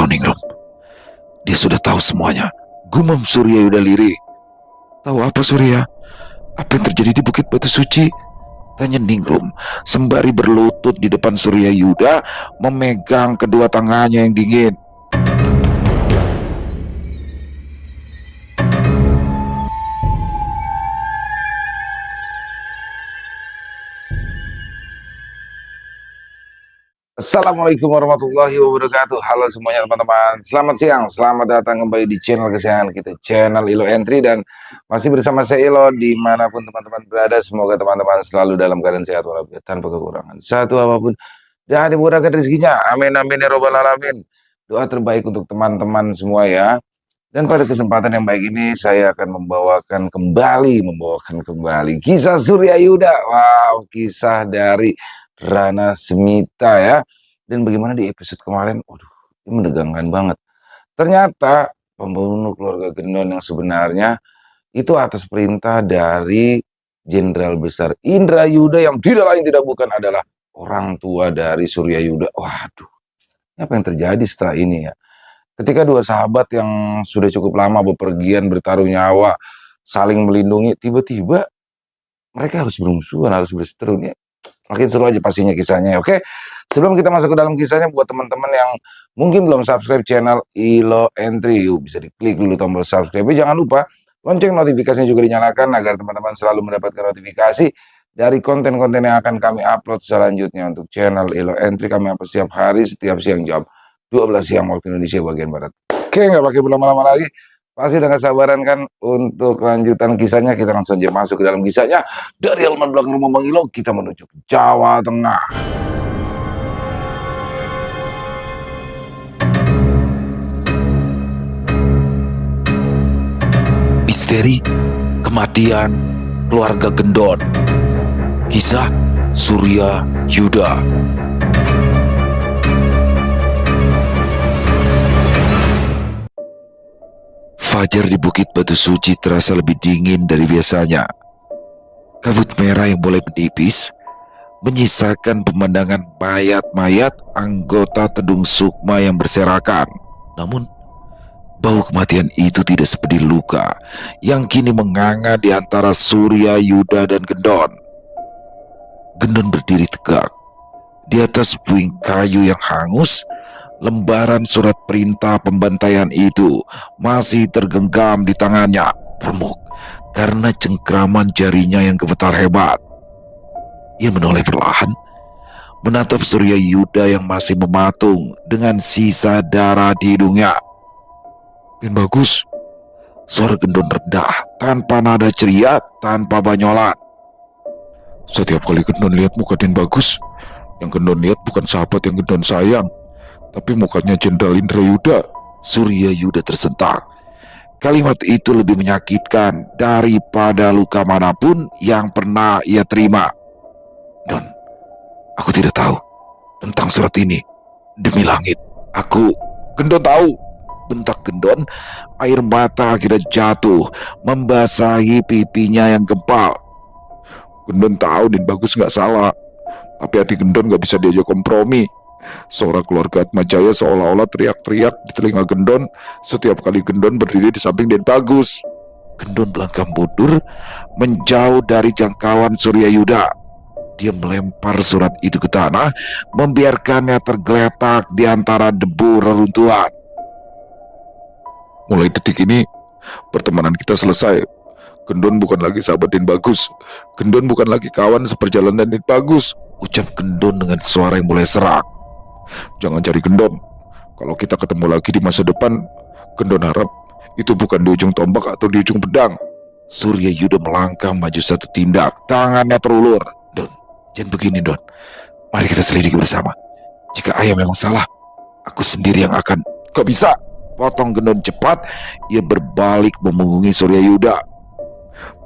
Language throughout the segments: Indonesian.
Ningrum. Dia sudah tahu semuanya. Gumam Surya Yuda lirih. Tahu apa Surya? Apa yang terjadi di Bukit Batu Suci? Tanya Ningrum sembari berlutut di depan Surya Yuda, memegang kedua tangannya yang dingin. Assalamualaikum warahmatullahi wabarakatuh. Halo semuanya teman-teman. Selamat siang, selamat datang kembali di channel kesayangan kita, channel Ilo Entry. Dan masih bersama saya Ilo, dimanapun teman-teman berada. Semoga teman-teman selalu dalam keadaan sehat walafiat tanpa kekurangan satu apapun, dan dimudahkan rezekinya. Amin amin ya robbal alamin. Doa terbaik untuk teman-teman semua ya. Dan pada kesempatan yang baik ini saya akan membawakan kembali kisah Surya Yuda. Wow, kisah dari Rana Smita ya. Dan bagaimana di episode kemarin, waduh, ini menegangkan banget. Ternyata pembunuh keluarga Gendon yang sebenarnya itu atas perintah dari Jenderal Besar Indrayuda, yang tidak lain tidak bukan adalah orang tua dari Surya Yuda. Waduh, apa yang terjadi setelah ini ya? Ketika dua sahabat yang sudah cukup lama bepergian bertaruh nyawa, saling melindungi, tiba-tiba mereka harus bermusuhan, harus berseteru. Nih makin seru aja pastinya kisahnya. Oke, sebelum kita masuk ke dalam kisahnya, buat teman-teman yang mungkin belum subscribe channel Ilo Entry, yuk bisa diklik dulu tombol subscribe. Jangan lupa lonceng notifikasinya juga dinyalakan agar teman-teman selalu mendapatkan notifikasi dari konten-konten yang akan kami upload selanjutnya. Untuk channel Ilo Entry kami upload setiap hari, setiap siang jam 12 siang waktu Indonesia bagian Barat. Oke, nggak pakai berlama-lama lagi. Pasti udah gak sabaran kan untuk lanjutan kisahnya. Kita langsung aja masuk ke dalam kisahnya. Dari halaman belakang rumah Bang Ilo, kita menuju ke Jawa Tengah. Misteri kematian keluarga Gendon. Kisah Surya Yuda. Fajar di Bukit Batu Suci terasa lebih dingin dari biasanya. Kabut merah yang mulai menipis menyisakan pemandangan mayat-mayat anggota Tedung Sukma yang berserakan. Namun, bau kematian itu tidak seperti luka yang kini menganga di antara Surya Yuda dan Gendon. Gendon berdiri tegak di atas puing kayu yang hangus. Lembaran surat perintah pembantaian itu masih tergenggam di tangannya, remuk karena cengkraman jarinya yang gemetar hebat. Ia menoleh perlahan, menatap Surya Yuda yang masih mematung dengan sisa darah di hidungnya. Dan bagus, suara Gendon rendah, tanpa nada ceria, tanpa banyolan. Setiap kali Gendon lihat muka Den Bagus, yang Gendon lihat bukan sahabat yang Gendon sayang, tapi mukanya Jenderal Indrayuda. Surya Yuda tersentak. Kalimat itu lebih menyakitkan daripada luka manapun yang pernah ia terima. Don, aku tidak tahu tentang surat ini. Demi langit, Gendon tahu. Bentak Gendon, air mata akhirnya jatuh, membasahi pipinya yang gempal. Gendon tahu Den Bagus gak salah, tapi hati Gendon gak bisa diajak kompromi. Suara keluarga Atmajaya seolah-olah teriak-teriak di telinga Gendon setiap kali Gendon berdiri di samping Den Bagus. Gendon melangkah mundur, menjauh dari jangkauan Surya Yuda. Dia melempar surat itu ke tanah, membiarkannya tergeletak di antara debu reruntuhan. Mulai detik ini, pertemanan kita selesai. Gendon bukan lagi sahabat Den Bagus. Gendon bukan lagi kawan seperjalanan Den Bagus, ucap Gendon dengan suara yang mulai serak. Jangan cari Gendon. Kalau kita ketemu lagi di masa depan, Gendon harap itu bukan di ujung tombak atau di ujung pedang. Surya Yuda melangkah maju satu tindak, tangannya terulur. Don, jangan begini Don. Mari kita selidiki bersama. Jika ayah memang salah, aku sendiri yang akan. Kok bisa? Potong Gendon cepat. Ia berbalik memunggungi Surya Yuda.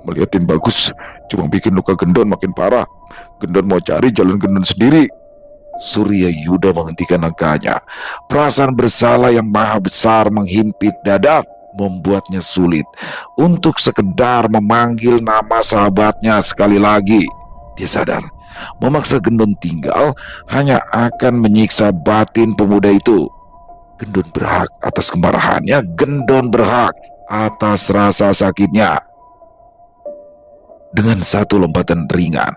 Melihat Den Bagus cuma bikin luka Gendon makin parah. Gendon mau cari jalan Gendon sendiri. Surya Yuda menghentikan langkahnya. Perasaan bersalah yang maha besar menghimpit dada, membuatnya sulit untuk sekedar memanggil nama sahabatnya sekali lagi. Dia sadar, memaksa Gendon tinggal hanya akan menyiksa batin pemuda itu. Gendon berhak atas kemarahannya, Gendon berhak atas rasa sakitnya. Dengan satu lompatan ringan,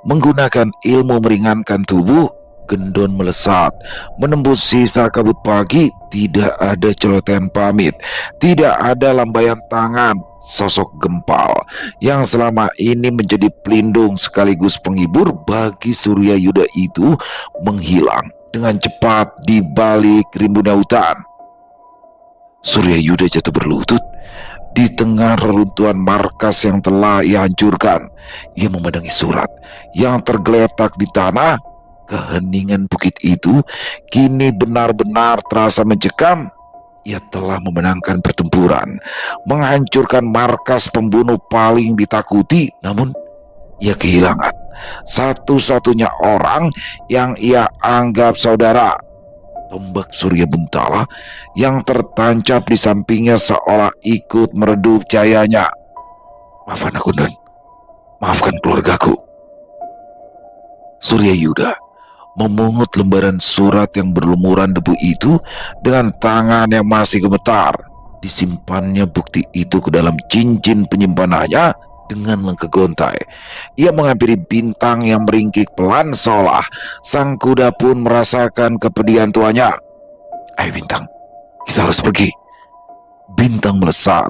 menggunakan ilmu meringankan tubuh, Gendon melesat, menembus sisa kabut pagi. Tidak ada celotehan pamit, tidak ada lambaian tangan. Sosok gempal yang selama ini menjadi pelindung sekaligus penghibur bagi Surya Yuda itu menghilang dengan cepat di balik rimbunnya hutan. Surya Yuda jatuh berlutut di tengah reruntuhan markas yang telah ia hancurkan. Ia memandangi surat yang tergeletak di tanah. Keheningan bukit itu kini benar-benar terasa mencekam. Ia telah memenangkan pertempuran, menghancurkan markas pembunuh paling ditakuti. Namun ia kehilangan satu-satunya orang yang ia anggap saudara. Tombak Surya Buntala yang tertancap di sampingnya seolah ikut meredup cahayanya. Maafkan aku, Gendon. Maafkan keluargaku. Surya Yuda memungut lembaran surat yang berlumuran debu itu dengan tangan yang masih gemetar. Disimpannya bukti itu ke dalam cincin penyimpanannya dengan langkah gontai. Ia menghampiri Bintang yang meringkik pelan seolah sang kuda pun merasakan kepedihan tuanya. Ayo Bintang, kita harus pergi. Bintang melesat,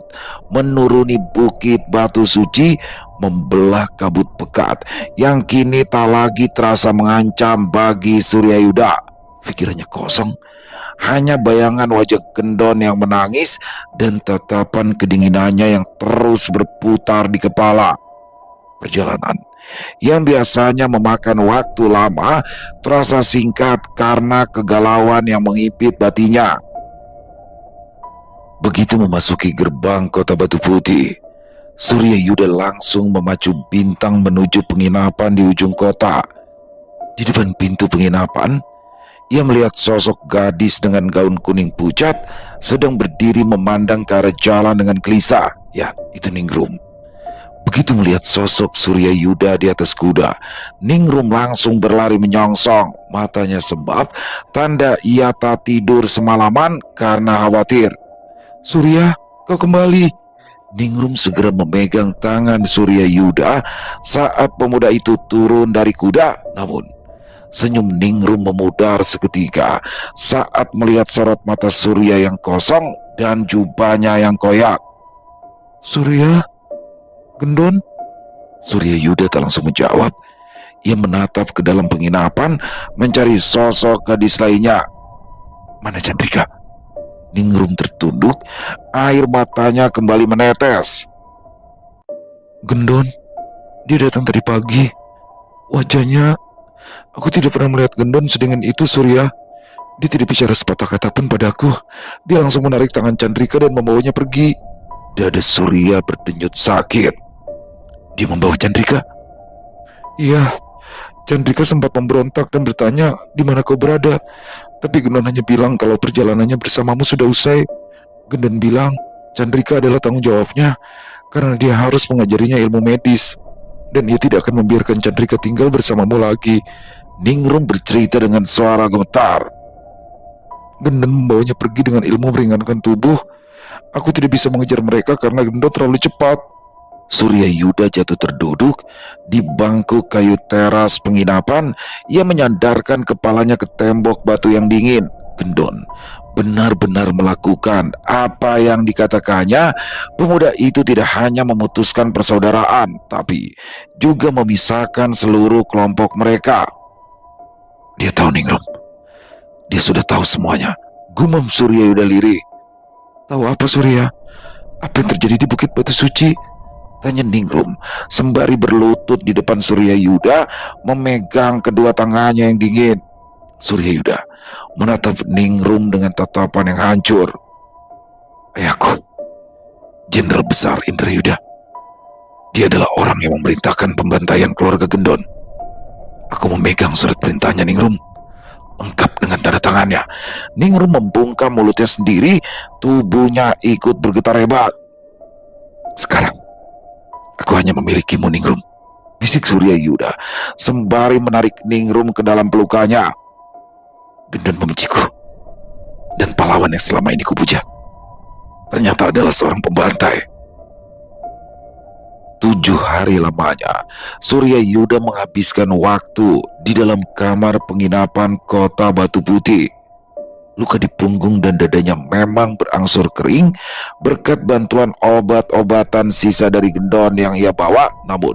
menuruni bukit batu suci, membelah kabut pekat yang kini tak lagi terasa mengancam bagi Surya Yuda. Pikirannya kosong, hanya bayangan wajah Gendon yang menangis dan tatapan kedinginannya yang terus berputar di kepala. Perjalanan yang biasanya memakan waktu lama terasa singkat karena kegalauan yang mengimpit batinnya. Begitu memasuki gerbang kota Batu Putih, Surya Yuda langsung memacu Bintang menuju penginapan di ujung kota. Di depan pintu penginapan, ia melihat sosok gadis dengan gaun kuning pucat sedang berdiri memandang ke arah jalan dengan gelisah. Ya, itu Ningrum. Begitu melihat sosok Surya Yuda di atas kuda, Ningrum langsung berlari menyongsong. Matanya sembab, tanda ia tak tidur semalaman karena khawatir. Surya, kau kembali. Ningrum segera memegang tangan Surya Yuda saat pemuda itu turun dari kuda. Namun senyum Ningrum memudar seketika saat melihat sorot mata Surya yang kosong dan jubahnya yang koyak. Surya? Gendon? Surya Yuda tak langsung menjawab. Ia menatap ke dalam penginapan mencari sosok gadis lainnya. Mana Chandrika? Ningrum tertunduk, air matanya kembali menetes. Gendon, dia datang tadi pagi. Wajahnya, aku tidak pernah melihat Gendon sedingin itu, Surya. Dia tidak bicara sepatah kata pun padaku. Dia langsung menarik tangan Chandrika dan membawanya pergi. Dada Surya berdenyut sakit. Dia membawa Chandrika? Iya, Chandrika sempat memberontak dan bertanya di mana kau berada. Tapi Gendon hanya bilang kalau perjalanannya bersamamu sudah usai. Gendon bilang Chandrika adalah tanggung jawabnya karena dia harus mengajarinya ilmu medis. Dan ia tidak akan membiarkan Chandrika tinggal bersamamu lagi. Ningrum bercerita dengan suara gemetar. Gendon membawanya pergi dengan ilmu meringankan tubuh. Aku tidak bisa mengejar mereka karena Gendon terlalu cepat. Surya Yuda jatuh terduduk di bangku kayu teras penginapan. Ia menyandarkan kepalanya ke tembok batu yang dingin. Gendon benar-benar melakukan apa yang dikatakannya. Pemuda itu tidak hanya memutuskan persaudaraan, tapi juga memisahkan seluruh kelompok mereka. Dia tahu Ningrum. Dia sudah tahu semuanya. Gumam Surya Yuda lirih. Tahu apa Surya? Apa yang terjadi di Bukit Batu Suci? Tanya Ningrum sembari berlutut di depan Surya Yuda, memegang kedua tangannya yang dingin. Surya Yuda menatap Ningrum dengan tatapan yang hancur. Ayahku, Jenderal Besar Indrayuda. Dia adalah orang yang memerintahkan pembantaian keluarga Gendon. Aku memegang surat perintahnya Ningrum, lengkap dengan tanda tangannya. Ningrum membungkam mulutnya sendiri, tubuhnya ikut bergetar hebat. Sekarang aku hanya memilikimu Ningrum, bisik Surya Yuda sembari menarik Ningrum ke dalam pelukannya. Gendon membenciku. Dan pahlawan yang selama ini kupuja ternyata adalah seorang pembantai. 7 hari lamanya, Surya Yuda menghabiskan waktu di dalam kamar penginapan kota Batu Putih. Luka di punggung dan dadanya memang berangsur kering berkat bantuan obat-obatan sisa dari gendon yang ia bawa, namun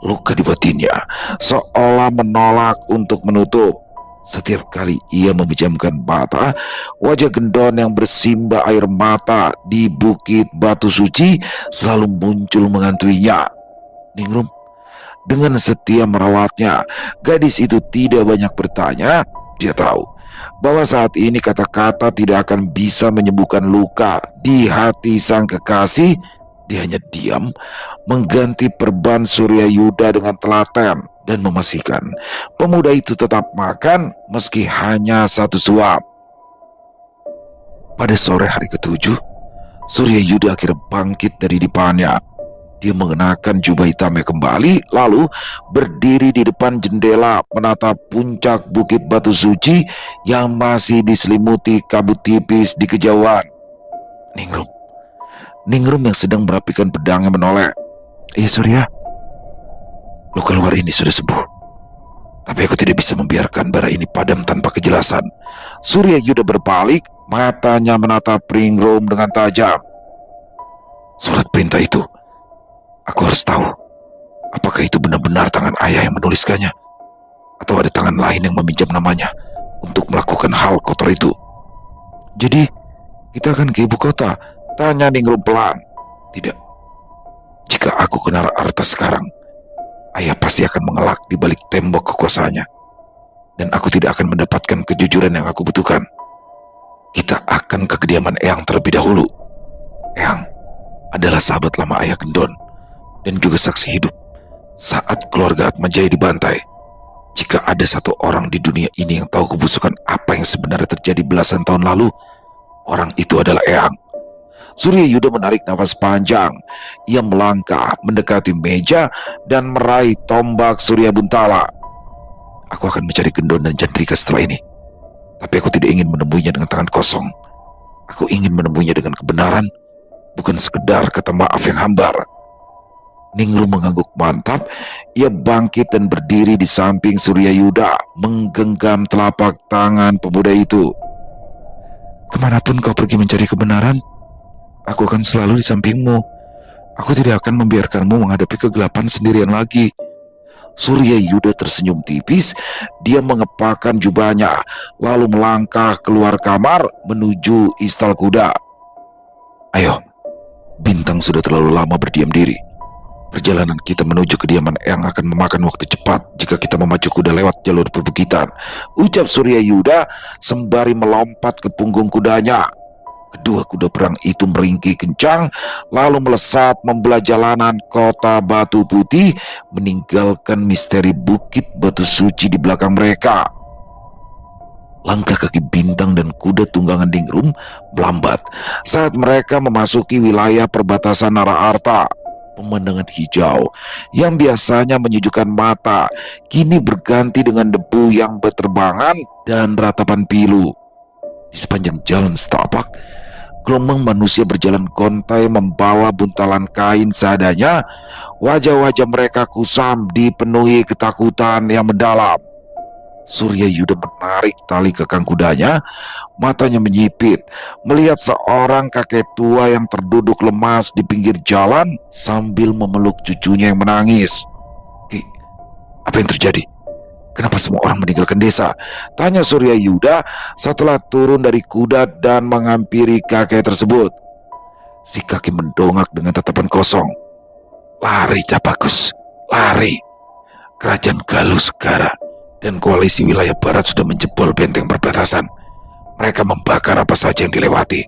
luka di batinnya seolah menolak untuk menutup. Setiap kali ia memejamkan mata, wajah gendon yang bersimbah air mata di Bukit Batu Suci selalu muncul menghantuinya. Ningrum dengan setia merawatnya, gadis itu tidak banyak bertanya. Dia tahu bahwa saat ini kata-kata tidak akan bisa menyembuhkan luka di hati sang kekasih. Dia hanya diam, mengganti perban Surya Yuda dengan telaten dan memastikan pemuda itu tetap makan meski hanya satu suap. Pada sore hari ke-7, Surya Yuda akhirnya bangkit dari dipannya. Dia mengenakan jubah hitamnya kembali, lalu berdiri di depan jendela menatap puncak Bukit Batu Suci yang masih diselimuti kabut tipis di kejauhan. Ningrum yang sedang merapikan pedangnya menoleh. "Iya Surya, luka luar ini sudah sembuh. Tapi aku tidak bisa membiarkan bara ini padam tanpa kejelasan." Surya Yuda berbalik, matanya menatap Ningrum dengan tajam. "Surat perintah itu, aku harus tahu. Apakah itu benar-benar tangan ayah yang menuliskannya? Atau ada tangan lain yang meminjam namanya untuk melakukan hal kotor itu?" "Jadi, kita akan ke ibu kota?" tanya Ningrum pelan. "Tidak. Jika aku ke Naraarta sekarang, ayah pasti akan mengelak di balik tembok kekuasaannya. Dan aku tidak akan mendapatkan kejujuran yang aku butuhkan. Kita akan ke kediaman Eyang terlebih dahulu. Eyang adalah sahabat lama ayah Gendon dan juga saksi hidup saat keluarga Atmajaya dibantai. Jika ada satu orang di dunia ini yang tahu kebusukan apa yang sebenarnya terjadi belasan tahun lalu, orang itu adalah Eyang." Surya Yuda menarik nafas panjang. Ia melangkah mendekati meja dan meraih tombak Surya Buntala. "Aku akan mencari Gendon dan Chandrika setelah ini. Tapi aku tidak ingin menemuinya dengan tangan kosong. Aku ingin menemuinya dengan kebenaran, bukan sekedar kata maaf yang hambar." Ningrum mengangguk mantap. Ia bangkit dan berdiri di samping Surya Yuda, menggenggam telapak tangan pemuda itu. "Kemanapun kau pergi mencari kebenaran, aku akan selalu di sampingmu. Aku tidak akan membiarkanmu menghadapi kegelapan sendirian lagi." Surya Yuda tersenyum tipis. Dia mengepakkan jubahnya, lalu melangkah keluar kamar menuju istal kuda. "Ayo, Bintang sudah terlalu lama berdiam diri. Perjalanan kita menuju kediaman Eyang akan memakan waktu cepat jika kita memacu kuda lewat jalur perbukitan," ucap Surya Yuda sembari melompat ke punggung kudanya. Kedua kuda perang itu meringkih kencang, lalu melesat membelah jalanan kota Batu Putih, meninggalkan misteri Bukit Batu Suci di belakang mereka. Langkah kaki Bintang dan kuda tunggangan Ningrum melambat saat mereka memasuki wilayah perbatasan Naraarta. Pemandangan hijau yang biasanya menyejukkan mata kini berganti dengan debu yang berterbangan dan ratapan pilu. Di sepanjang jalan setapak, gelombang manusia berjalan gontai membawa buntalan kain seadanya. Wajah-wajah mereka kusam dipenuhi ketakutan yang mendalam. Surya Yuda menarik tali kekang kudanya, matanya menyipit melihat seorang kakek tua yang terduduk lemas di pinggir jalan sambil memeluk cucunya yang menangis. "Ki, apa yang terjadi? Kenapa semua orang meninggalkan desa?" tanya Surya Yuda setelah turun dari kuda dan menghampiri kakek tersebut. Si kakek mendongak dengan tatapan kosong. "Lari Capakus, lari. Kerajaan Galuh Segara dan koalisi wilayah barat sudah menjebol benteng perbatasan. Mereka membakar apa saja yang dilewati.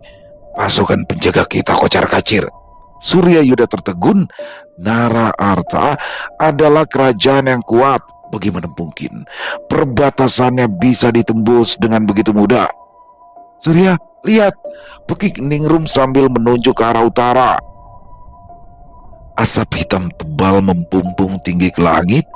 Pasukan penjaga kita kocar-kacir." Surya Yuda tertegun. Naraarta adalah kerajaan yang kuat. Bagaimana mungkin perbatasannya bisa ditembus dengan begitu mudah? "Surya, lihat!" pekik Ningrum sambil menunjuk ke arah utara. Asap hitam tebal membumbung tinggi ke langit,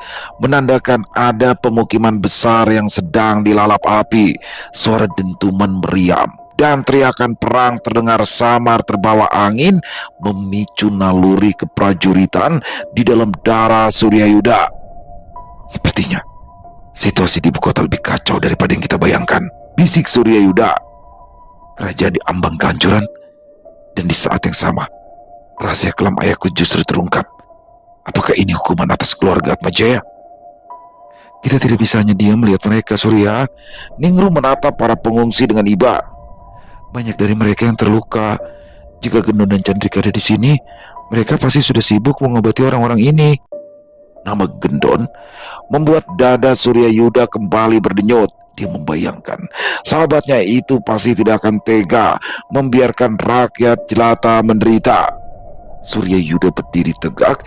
menandakan ada pemukiman besar yang sedang dilalap api. Suara dentuman meriam dan teriakan perang terdengar samar terbawa angin, memicu naluri keprajuritan di dalam darah Suryayuda. Sepertinya situasi di ibu kota lebih kacau daripada yang kita bayangkan, bisik Suryayuda. Kerajaan diambang kehancuran, dan di saat yang sama rahasia kelam ayahku justru terungkap. Apakah ini hukuman atas keluarga Atmajaya? Kita tidak bisa hanya diam melihat mereka, Surya. Ningrum menatap para pengungsi dengan iba. Banyak dari mereka yang terluka. Jika Gendon dan Chandrika ada di sini, mereka pasti sudah sibuk mengobati orang-orang ini. Nama Gendon membuat dada Suryayuda kembali berdenyut. Dia membayangkan sahabatnya itu pasti tidak akan tega membiarkan rakyat jelata menderita. Suryayuda berdiri tegak,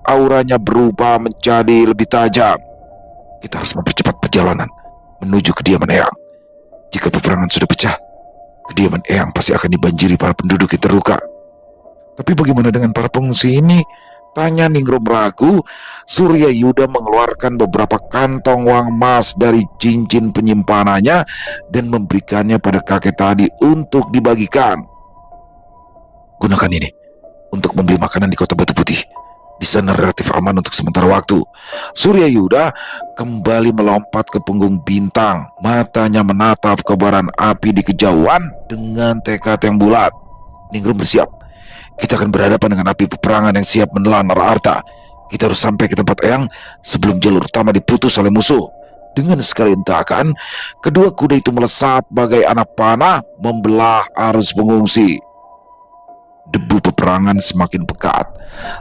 auranya berubah menjadi lebih tajam. Kita harus mempercepat perjalanan menuju kediaman Eyang. Jika peperangan sudah pecah, kediaman Eyang pasti akan dibanjiri para penduduk yang terluka. Tapi bagaimana dengan para pengungsi ini? Tanya Ningrum ragu. Suryayuda mengeluarkan beberapa kantong uang emas dari cincin penyimpanannya dan memberikannya pada kakek tadi untuk dibagikan. Gunakan ini untuk membeli makanan di kota Batu Putih. Di sana relatif aman untuk sementara waktu. Suryayuda kembali melompat ke punggung Bintang. Matanya menatap kobaran api di kejauhan dengan tekad yang bulat. Ningrum bersiap. Kita akan berhadapan dengan api peperangan yang siap menelan Nararta. Kita harus sampai ke tempat Eyang sebelum jalur utama diputus oleh musuh. Dengan sekali hentakan, kedua kuda itu melesat bagai anak panah membelah arus pengungsi. Debu peperangan semakin pekat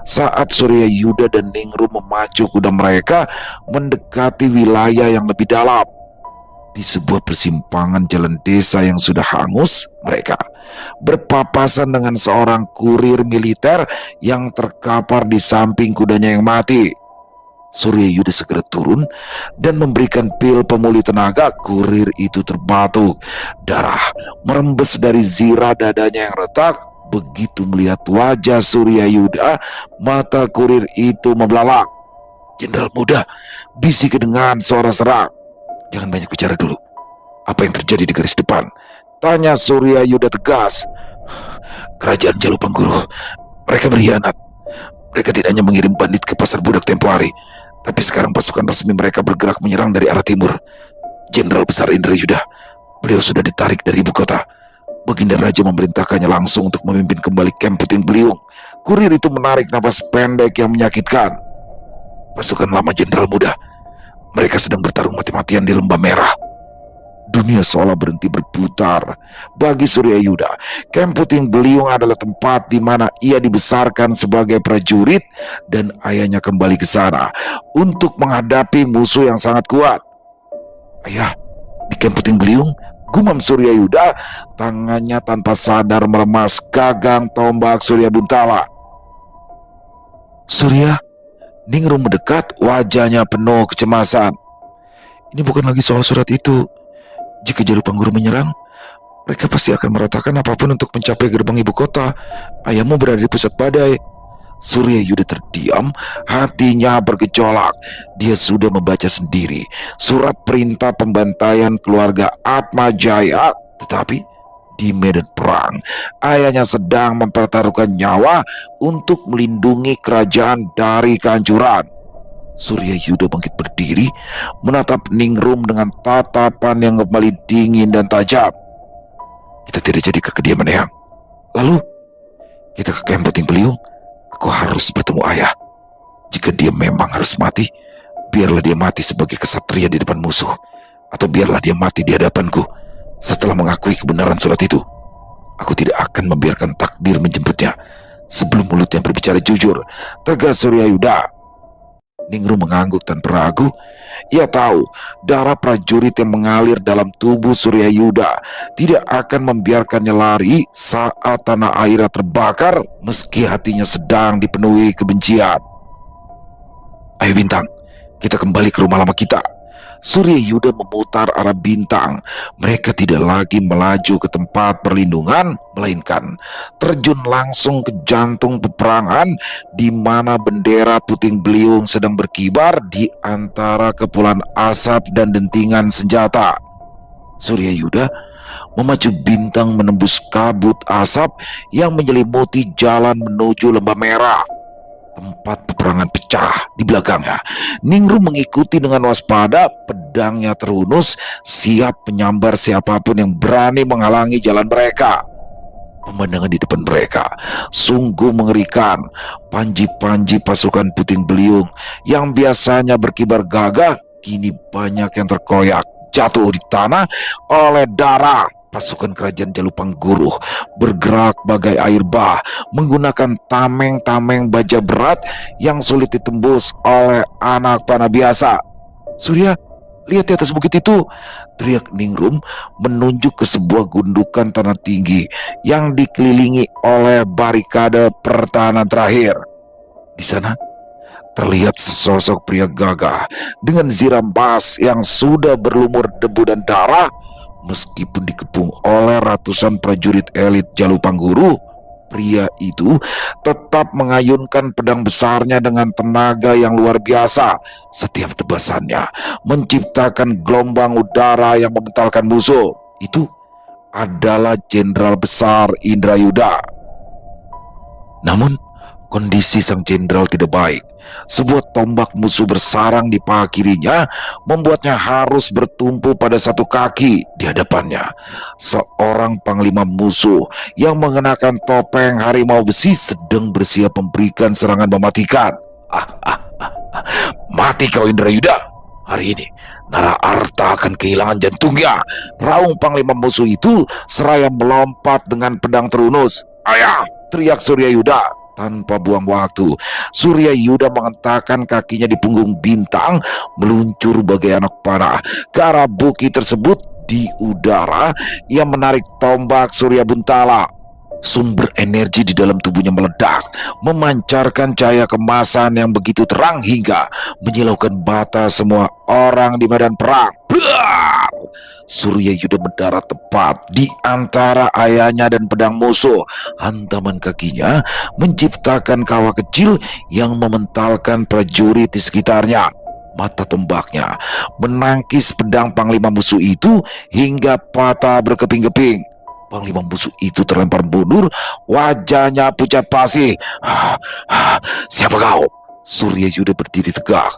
saat Suryayuda dan Ningrum memacu kuda mereka mendekati wilayah yang lebih dalam. Di sebuah persimpangan jalan desa yang sudah hangus, mereka berpapasan dengan seorang kurir militer yang terkapar di samping kudanya yang mati. Suryayuda segera turun dan memberikan pil pemulih tenaga. Kurir itu terbatuk. Darah merembes dari zirah dadanya yang retak. Begitu melihat wajah Suryayuda, mata kurir itu membelalak. "Jenderal muda," bisik kedengaran suara serak. "Jangan banyak bicara dulu. Apa yang terjadi di garis depan?" tanya Suryayuda tegas. "Kerajaan Jalupangguru, mereka berkhianat. Mereka tidak hanya mengirim bandit ke pasar budak tempo hari, tapi sekarang pasukan resmi mereka bergerak menyerang dari arah timur. Jenderal Besar Indrayuda, beliau sudah ditarik dari ibu kota. Baginda Raja memerintahkannya langsung untuk memimpin kembali kamp Puting Beliung." Kurir itu menarik napas pendek yang menyakitkan. "Pasukan lama Jenderal muda, mereka sedang bertarung mati-matian di Lembah Merah." Dunia seolah berhenti berputar. Bagi Suryayuda, kamp Puting Beliung adalah tempat di mana ia dibesarkan sebagai prajurit dan ayahnya kembali ke sana untuk menghadapi musuh yang sangat kuat. "Ayah, di kamp Puting Beliung," gumam Suryayuda, tangannya tanpa sadar meremas gagang tombak Surya Buntala. "Surya," Ningrum mendekat, wajahnya penuh kecemasan. "Ini bukan lagi soal surat itu. Jika Jalupangguru menyerang, mereka pasti akan meratakan apapun untuk mencapai gerbang ibu kota. Ayahmu berada di pusat badai." Suryayuda terdiam, hatinya bergejolak. Dia sudah membaca sendiri surat perintah pembantaian keluarga Atmajaya, tetapi di medan perang ayahnya sedang mempertaruhkan nyawa untuk melindungi kerajaan dari kehancuran. Suryayuda bangkit berdiri, menatap Ningrum dengan tatapan yang kembali dingin dan tajam. "Kita tidak jadi ke kediaman Eyang. Lalu kita ke kamp Puting Beliung. Aku harus bertemu ayah. Jika dia memang harus mati, biarlah dia mati sebagai kesatria di depan musuh, atau biarlah dia mati di hadapanku setelah mengakui kebenaran surat itu. Aku tidak akan membiarkan takdir menjemputnya sebelum mulutnya berbicara jujur," tegas Suryayuda. Ningrum mengangguk tanpa ragu. Ia tahu darah prajurit yang mengalir dalam tubuh Suryayuda tidak akan membiarkannya lari saat tanah airnya terbakar meski hatinya sedang dipenuhi kebencian. "Ayo Bintang, kita kembali ke rumah lama kita." Suryayuda memutar arah Bintang. Mereka tidak lagi melaju ke tempat perlindungan, melainkan terjun langsung ke jantung peperangan di mana bendera Puting Beliung sedang berkibar di antara kepulan asap dan dentingan senjata. Suryayuda memacu bintang menembus kabut asap yang menyelimuti jalan menuju Lembah Merah. Tempat peperangan pecah di belakangnya. Ningrum mengikuti dengan waspada, pedangnya terhunus, siap menyambar siapapun yang berani menghalangi jalan mereka. Pemandangan di depan mereka sungguh mengerikan. Panji-panji pasukan Puting Beliung yang biasanya berkibar gagah, kini banyak yang terkoyak, jatuh di tanah oleh darah. Pasukan kerajaan Jalupangguru bergerak bagai air bah, menggunakan tameng-tameng baja berat yang sulit ditembus oleh anak panah biasa. Surya, lihat di atas bukit itu, teriak Ningrum menunjuk ke sebuah gundukan tanah tinggi yang dikelilingi oleh barikade pertahanan terakhir. Di sana terlihat sesosok pria gagah dengan ziram bas yang sudah berlumur debu dan darah. Meskipun dikepung oleh ratusan prajurit elit Jalupangguru, pria itu tetap mengayunkan pedang besarnya dengan tenaga yang luar biasa. Setiap tebasannya menciptakan gelombang udara yang mementalkan musuh. Itu adalah Jenderal Besar Indrayuda. Namun kondisi sang jenderal tidak baik. Sebuah tombak musuh bersarang di paha kirinya membuatnya harus bertumpu pada satu kaki di hadapannya. Seorang panglima musuh yang mengenakan topeng harimau besi sedang bersiap memberikan serangan mematikan. Mati kau Indrayuda. Hari ini Nara Arta akan kehilangan jantungnya. Raung panglima musuh itu seraya melompat dengan pedang terhunus. Ayah! Teriak Suryayuda. Tanpa buang waktu, Suryayuda mengentakkan kakinya di punggung bintang, meluncur bagai anak panah ke arah bukit tersebut. Di udara, ia menarik tombak Surya Buntala. Sumber energi di dalam tubuhnya meledak, memancarkan cahaya kemasan yang begitu terang hingga menyilaukan mata semua orang di medan perang. Blar! Suryayuda mendarat tepat di antara ayahnya dan pedang musuh. Hantaman kakinya menciptakan kawah kecil yang mementalkan prajurit di sekitarnya. Mata tombaknya menangkis pedang panglima musuh itu hingga patah berkeping-keping. Panglima musuh itu terlempar mundur, wajahnya pucat pasi. Siapa kau? Suryayuda berdiri tegak.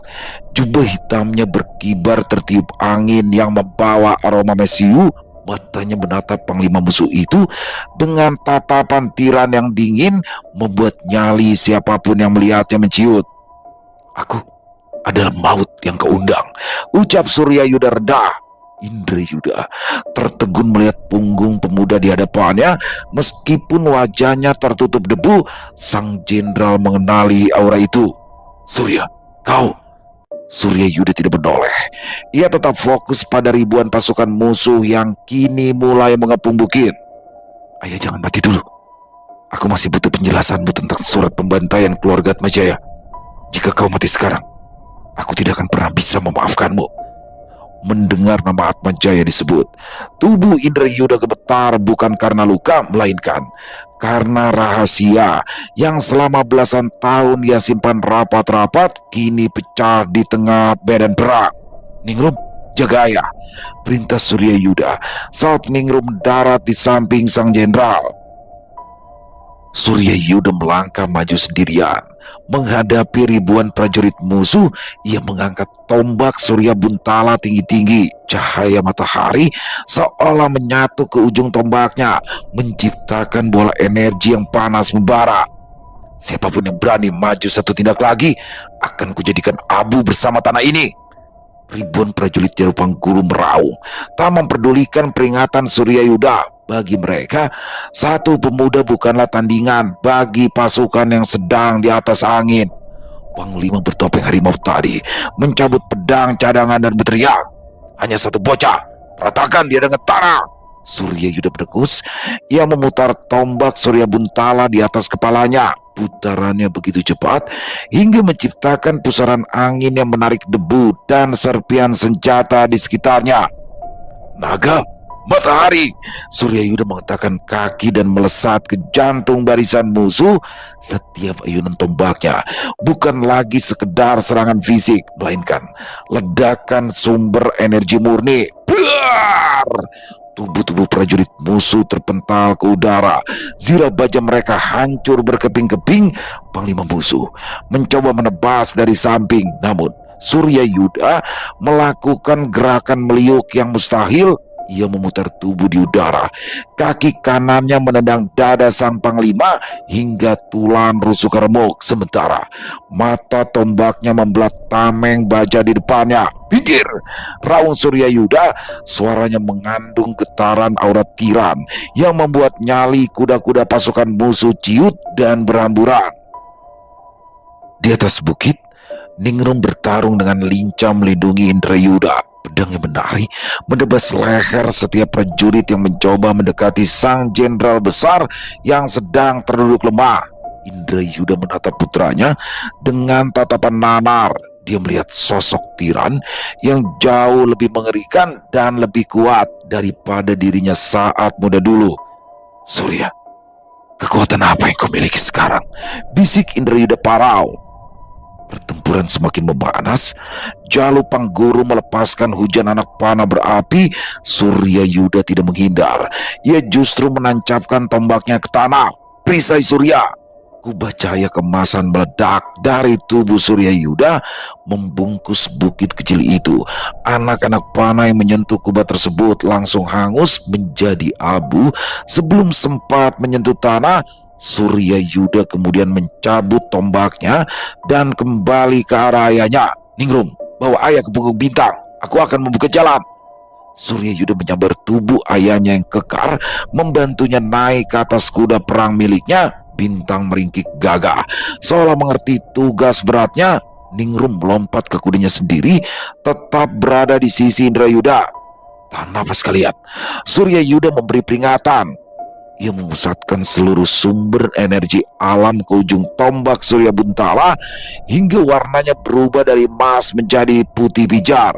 Jubah hitamnya berkibar tertiup angin yang membawa aroma mesiu. Matanya menatap panglima musuh itu dengan tatapan tiran yang dingin, membuat nyali siapapun yang melihatnya menciut. Aku adalah maut yang kau undang, ucap Suryayuda reda. Indrayuda tertegun melihat punggung pemuda di hadapannya. Meskipun wajahnya tertutup debu, sang jenderal mengenali aura itu. Surya, kau. Suryayuda tidak menoleh. Ia tetap fokus pada ribuan pasukan musuh yang kini mulai mengepung bukit. Ayah, jangan mati dulu. Aku masih butuh penjelasanmu tentang surat pembantaian keluarga Atmajaya. Jika kau mati sekarang, aku tidak akan pernah bisa memaafkanmu. Mendengar nama Atmajaya disebut, tubuh Indrayuda gemetar, bukan karena luka, melainkan karena rahasia yang selama belasan tahun ia simpan rapat-rapat kini pecah di tengah medan perang. Ningrum, jaga ayah, perintah Suryayuda saat Ningrum mendarat di samping sang jenderal. Suryayuda melangkah maju sendirian menghadapi ribuan prajurit musuh. Ia mengangkat tombak Surya Buntala tinggi-tinggi. Cahaya matahari seolah menyatu ke ujung tombaknya, menciptakan bola energi yang panas membara. Siapapun yang berani maju satu tindak lagi akan kujadikan abu bersama tanah ini. Ribuan prajurit Jalupangguru meraung, tak memperdulikan peringatan Suryayuda. Bagi mereka, satu pemuda bukanlah tandingan bagi pasukan yang sedang di atas angin. Panglima bertopeng harimau tadi mencabut pedang cadangan dan berteriak, hanya satu bocah, ratakan dia dengan tanah. Suryayuda berdengus. Ia memutar tombak Surya Buntala di atas kepalanya. Putarannya begitu cepat hingga menciptakan pusaran angin yang menarik debu dan serpian senjata di sekitarnya. Naga, matahari! Suryayuda menggetakkan kaki dan melesat ke jantung barisan musuh. Setiap ayunan tombaknya bukan lagi sekedar serangan fisik, melainkan ledakan sumber energi murni. Buar! Tubuh-tubuh prajurit musuh terpental ke udara. Zirah baja mereka hancur berkeping-keping. Panglima musuh mencoba menebas dari samping, namun Surya Yuda melakukan gerakan meliuk yang mustahil. Ia memutar tubuh di udara. Kaki kanannya menendang dada sang panglima hingga tulang rusuk remuk. Sementara mata tombaknya membelah tameng baja di depannya. Pinggir! Raung Surya Yuda, suaranya mengandung getaran aura tiran yang membuat nyali kuda-kuda pasukan musuh ciut dan berhamburan. Di atas bukit, Ningrum bertarung dengan lincah melindungi Indrayuda. Pedangnya menari, menebas leher setiap prajurit yang mencoba mendekati sang jenderal besar yang sedang terduduk lemah. Indrayuda menatap putranya dengan tatapan nanar. Dia melihat sosok tiran yang jauh lebih mengerikan dan lebih kuat daripada dirinya saat muda dulu. Surya, kekuatan apa yang kau miliki sekarang? Bisik Indrayuda parau. Pertempuran semakin memanas. Jalu Pangguru melepaskan hujan anak panah berapi. Surya Yuda tidak menghindar. Ia justru menancapkan tombaknya ke tanah. Perisai Surya! Kubah cahaya kemasan meledak dari tubuh Surya Yuda membungkus bukit kecil itu. Anak-anak panah yang menyentuh kubah tersebut langsung hangus menjadi abu. Sebelum sempat menyentuh tanah, Surya Yuda kemudian mencabut tombaknya dan kembali ke arah ayahnya. Ningrum, bawa ayah ke punggung Bintang. Aku akan membuka jalan. Surya Yuda menyambar tubuh ayahnya yang kekar, membantunya naik ke atas kuda perang miliknya. Bintang meringkik gagah. Seolah mengerti tugas beratnya, Ningrum melompat ke kudanya sendiri, tetap berada di sisi Indrayuda. Tahan nafas kalian. Surya Yuda memberi peringatan. Ia memusatkan seluruh sumber energi alam ke ujung tombak Surya Buntala hingga warnanya berubah dari emas menjadi putih pijar.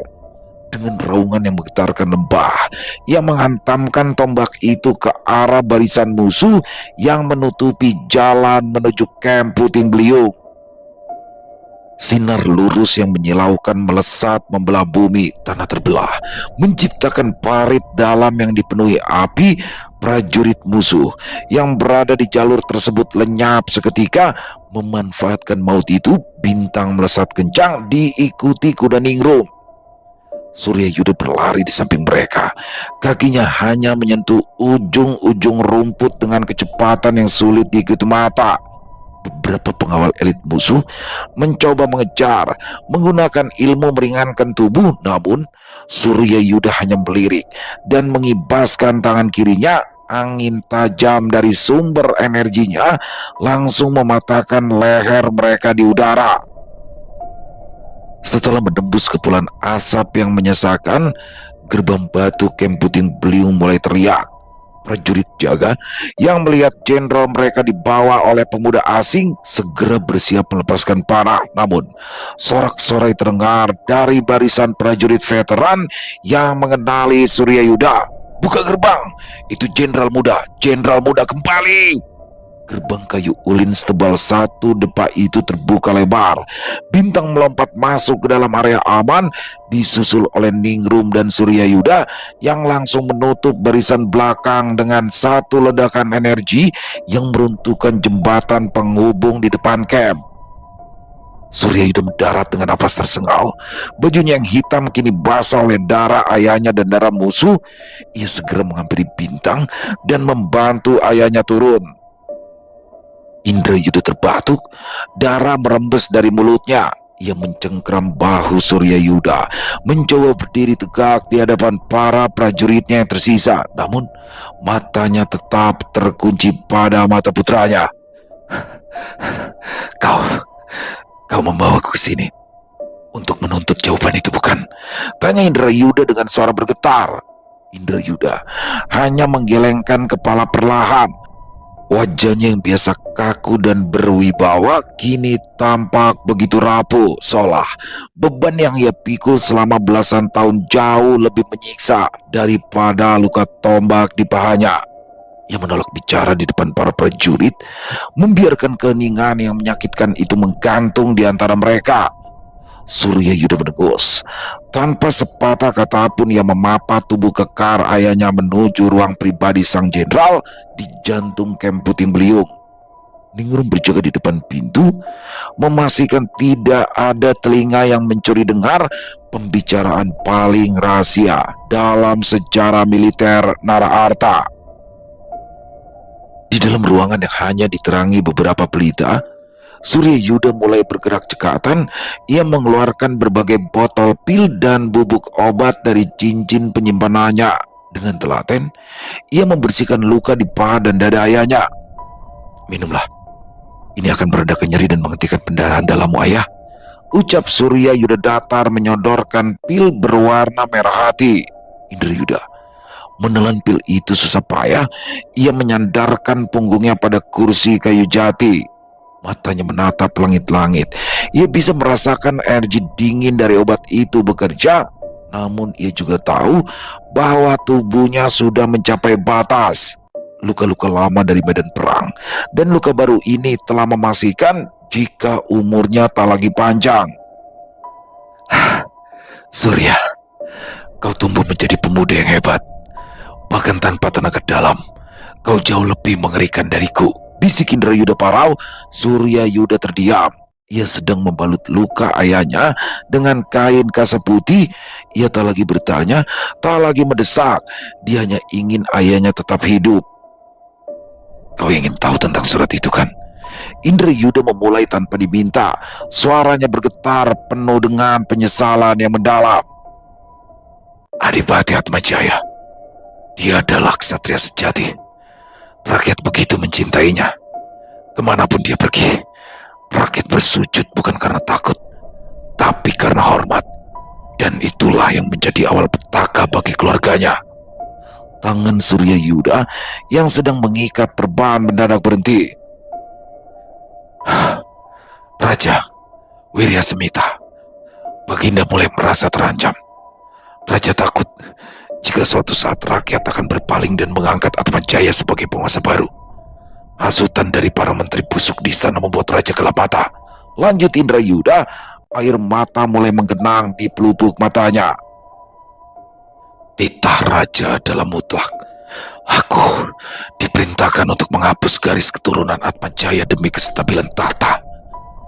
Dengan raungan yang menggetarkan lembah, ia menghantamkan tombak itu ke arah barisan musuh yang menutupi jalan menuju kamp Puting Beliung. Sinar lurus yang menyilaukan melesat membelah bumi. Tanah terbelah, menciptakan parit dalam yang dipenuhi api. Prajurit musuh yang berada di jalur tersebut lenyap seketika. Memanfaatkan maut itu, Bintang melesat kencang diikuti kuda Ningrum. Surya Yuda berlari di samping mereka. Kakinya hanya menyentuh ujung-ujung rumput dengan kecepatan yang sulit diikuti mata. Beberapa pengawal elit musuh mencoba mengejar menggunakan ilmu meringankan tubuh, namun Surya Yuda hanya melirik dan mengibaskan tangan kirinya. Angin tajam dari sumber energinya langsung mematahkan leher mereka di udara. Setelah menembus kepulan asap yang menyesakan, gerbang batu kamp Puting Beliung mulai teriak. Prajurit jaga yang melihat jenderal mereka dibawa oleh pemuda asing segera bersiap melepaskan panah. Namun, sorak-sorai terdengar dari barisan prajurit veteran yang mengenali Surya Yuda. Buka gerbang, itu jenderal muda kembali. Gerbang kayu ulin setebal 1 depa itu terbuka lebar. Bintang melompat masuk ke dalam area aman, disusul oleh Ningrum dan Surya Yuda yang langsung menutup barisan belakang dengan satu ledakan energi yang meruntuhkan jembatan penghubung di depan camp. Surya Yuda mendarat dengan napas tersengal. Bajunya yang hitam kini basah oleh darah ayahnya dan darah musuh. Ia segera menghampiri Bintang dan membantu ayahnya turun. Indrayuda terbatuk, darah merembes dari mulutnya. Ia mencengkram bahu Surya Yuda, mencoba berdiri tegak di hadapan para prajuritnya yang tersisa. Namun, matanya tetap terkunci pada mata putranya. Kau membawaku ke sini untuk menuntut jawaban itu, bukan? Tanya Indrayuda dengan suara bergetar. Indrayuda hanya menggelengkan kepala perlahan. Wajahnya yang biasa kaku dan berwibawa kini tampak begitu rapuh, seolah beban yang ia pikul selama belasan tahun jauh lebih menyiksa daripada luka tombak di pahanya. Ia menolak bicara di depan para prajurit, membiarkan keheningan yang menyakitkan itu menggantung di antara mereka. Surya Yuda mendengus. Tanpa sepatah kata pun ia memapa tubuh kekar ayahnya menuju ruang pribadi sang jenderal di jantung Kem Puting Beliung. Ningrum berjaga di depan pintu, memastikan tidak ada telinga yang mencuri dengar pembicaraan paling rahasia dalam sejarah militer Naraarta. Di dalam ruangan yang hanya diterangi beberapa pelita, Surya Yuda mulai bergerak cekatan. Ia mengeluarkan berbagai botol pil dan bubuk obat dari cincin penyimpanannya. Dengan telaten, ia membersihkan luka di paha dan dada ayahnya. "Minumlah. Ini akan meredakan nyeri dan menghentikan pendarahan dalammu, ayah," ucap Surya Yuda datar menyodorkan pil berwarna merah hati. Indra Yuda menelan pil itu susah payah. Ia menyandarkan punggungnya pada kursi kayu jati. Matanya menatap langit-langit. Ia bisa merasakan energi dingin dari obat itu bekerja. Namun ia juga tahu bahwa tubuhnya sudah mencapai batas. Luka-luka lama dari medan perang dan luka baru ini telah memastikan jika umurnya tak lagi panjang. "Surya, kau tumbuh menjadi pemuda yang hebat. Bahkan tanpa tenaga dalam, kau jauh lebih mengerikan dariku," bisik Indra Yuda parau. Surya Yuda terdiam. Ia sedang membalut luka ayahnya dengan kain kasa putih. Ia tak lagi bertanya, tak lagi mendesak. Dia hanya ingin ayahnya tetap hidup. "Kau ingin tahu tentang surat itu, kan?" Indra Yuda memulai tanpa diminta. Suaranya bergetar penuh dengan penyesalan yang mendalam. "Adipati Atmajaya, dia adalah ksatria sejati. Rakyat begitu mencintainya. Kemanapun dia pergi, rakyat bersujud bukan karena takut, tapi karena hormat. Dan itulah yang menjadi awal petaka bagi keluarganya." Tangan Surya Yuda yang sedang mengikat perban mendadak berhenti. "Raja Wirya Semita, Baginda mulai merasa terancam. Raja takut jika suatu saat rakyat akan berpaling dan mengangkat Atmajaya sebagai penguasa baru. Hasutan dari para menteri busuk di istana membuat Raja gelap mata," lanjut Indra Yuda. Air mata mulai menggenang di pelupuk matanya. "Titah Raja adalah mutlak. Aku diperintahkan untuk menghapus garis keturunan Atmajaya demi kestabilan tahta.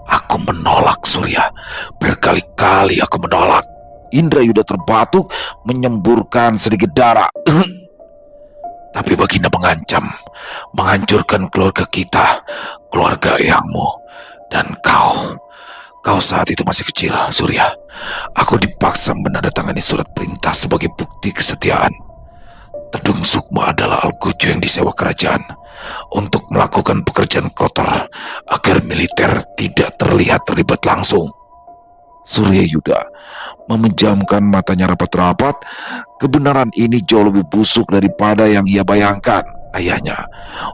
Aku menolak, Surya. Berkali-kali aku menolak." Indra Yuda terbatuk, menyemburkan sedikit darah. "Tapi Baginda mengancam menghancurkan keluarga kita, keluarga ayahmu, dan kau. Kau saat itu masih kecil, Surya. Aku dipaksa menandatangani surat perintah sebagai bukti kesetiaan. Tedung Sukma adalah Algojo yang disewa kerajaan untuk melakukan pekerjaan kotor agar militer tidak terlihat terlibat langsung." Surya Yuda memejamkan matanya rapat-rapat. Kebenaran ini jauh lebih busuk daripada yang ia bayangkan. Ayahnya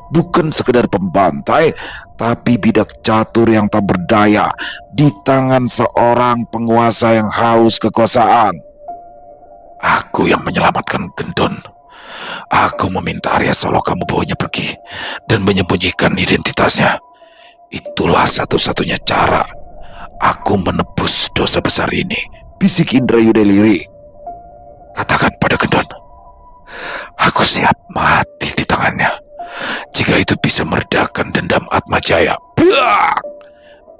bukan sekedar pembantai, tapi bidak catur yang tak berdaya di tangan seorang penguasa yang haus kekuasaan. "Aku yang menyelamatkan Gendon. Aku meminta Arya Saloka membawanya pergi dan menyembunyikan identitasnya. Itulah satu-satunya cara aku menebus dosa besar ini," bisik Indra Yuda lirik. "Katakan pada Gendon, aku siap mati di tangannya jika itu bisa meredakan dendam Atmajaya." Bak!